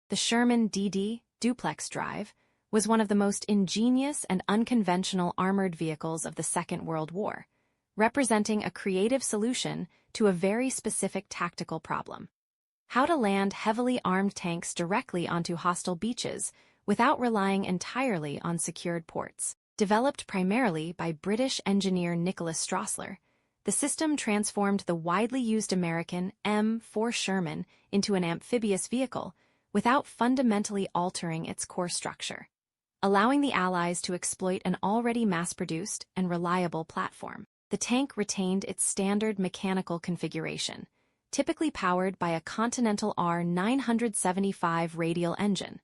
The Sherman DD, Duplex Drive, was one of the most ingenious and unconventional armored vehicles of the Second World War, representing a creative solution to a very specific tactical problem: how to land heavily armed tanks directly onto hostile beaches without relying entirely on secured ports. Developed primarily by British engineer Nicholas Stroessler, the system transformed the widely used American M4 Sherman into an amphibious vehicle without fundamentally altering its core structure, allowing the Allies to exploit an already mass-produced and reliable platform. The tank retained its standard mechanical configuration, typically powered by a Continental R975 radial engine,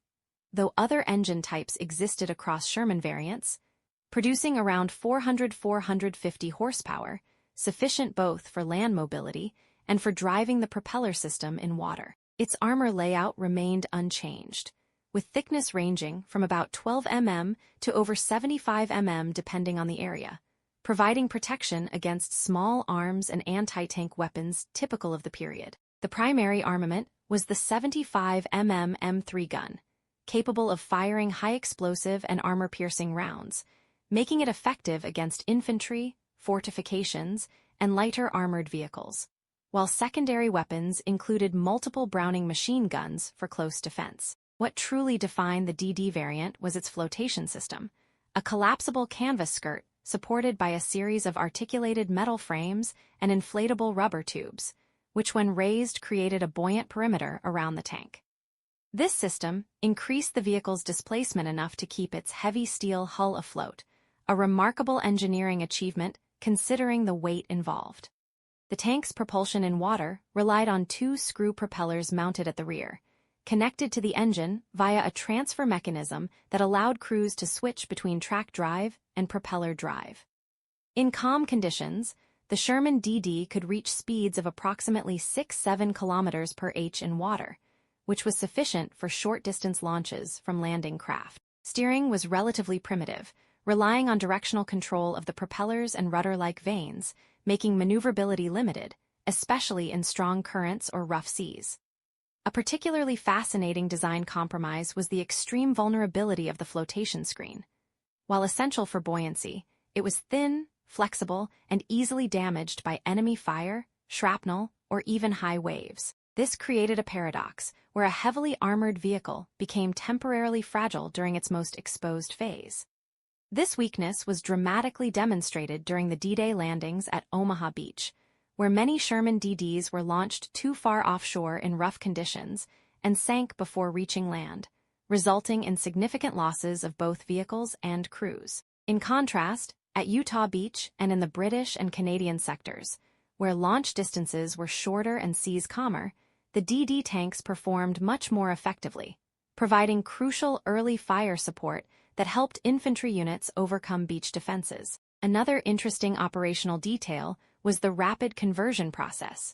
though other engine types existed across Sherman variants, producing around 450 horsepower, sufficient both for land mobility and for driving the propeller system in water. Its armor layout remained unchanged, with thickness ranging from about 12 mm to over 75 mm depending on the area, providing protection against small arms and anti-tank weapons typical of the period. The primary armament was the 75 mm M3 gun, capable of firing high-explosive and armor-piercing rounds, making it effective against infantry, fortifications, and lighter armored vehicles, while secondary weapons included multiple Browning machine guns for close defense. What truly defined the DD variant was its flotation system, a collapsible canvas skirt supported by a series of articulated metal frames and inflatable rubber tubes, which when raised created a buoyant perimeter around the tank. This system increased the vehicle's displacement enough to keep its heavy steel hull afloat, a remarkable engineering achievement considering the weight involved. The tank's propulsion in water relied on two screw propellers mounted at the rear, connected to the engine via a transfer mechanism that allowed crews to switch between track drive and propeller drive. In calm conditions, the Sherman DD could reach speeds of approximately 6-7 km per h in water, which was sufficient for short-distance launches from landing craft. Steering was relatively primitive, relying on directional control of the propellers and rudder-like vanes, making maneuverability limited, especially in strong currents or rough seas. A particularly fascinating design compromise was the extreme vulnerability of the flotation screen. While essential for buoyancy, it was thin, flexible, and easily damaged by enemy fire, shrapnel, or even high waves. This created a paradox where a heavily armored vehicle became temporarily fragile during its most exposed phase. This weakness was dramatically demonstrated during the D-Day landings at Omaha Beach, where many Sherman DDs were launched too far offshore in rough conditions and sank before reaching land, resulting in significant losses of both vehicles and crews. In contrast, at Utah Beach and in the British and Canadian sectors, where launch distances were shorter and seas calmer, the DD tanks performed much more effectively, providing crucial early fire support that helped infantry units overcome beach defenses. Another interesting operational detail was the rapid conversion process.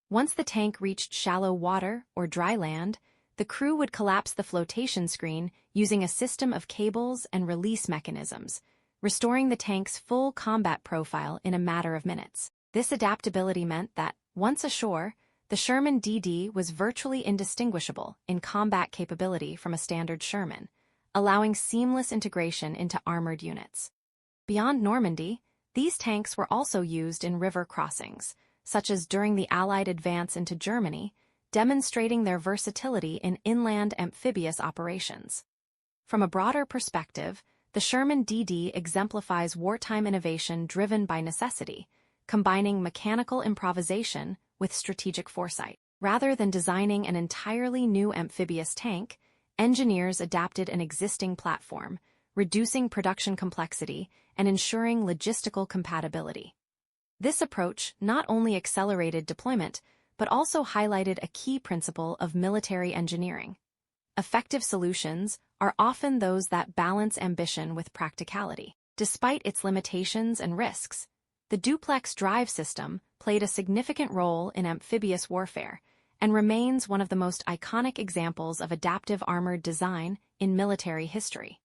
Once the tank reached shallow water or dry land, the crew would collapse the flotation screen using a system of cables and release mechanisms, restoring the tank's full combat profile in a matter of minutes. This adaptability meant that, once ashore, the Sherman DD was virtually indistinguishable in combat capability from a standard Sherman, allowing seamless integration into armored units. Beyond Normandy, these tanks were also used in river crossings, such as during the Allied advance into Germany, demonstrating their versatility in inland amphibious operations. From a broader perspective, the Sherman DD exemplifies wartime innovation driven by necessity, combining mechanical improvisation with strategic foresight. Rather than designing an entirely new amphibious tank, engineers adapted an existing platform, reducing production complexity and ensuring logistical compatibility. This approach not only accelerated deployment, but also highlighted a key principle of military engineering. Effective solutions are often those that balance ambition with practicality. Despite its limitations and risks, the Duplex Drive system played a significant role in amphibious warfare and remains one of the most iconic examples of adaptive armored design in military history.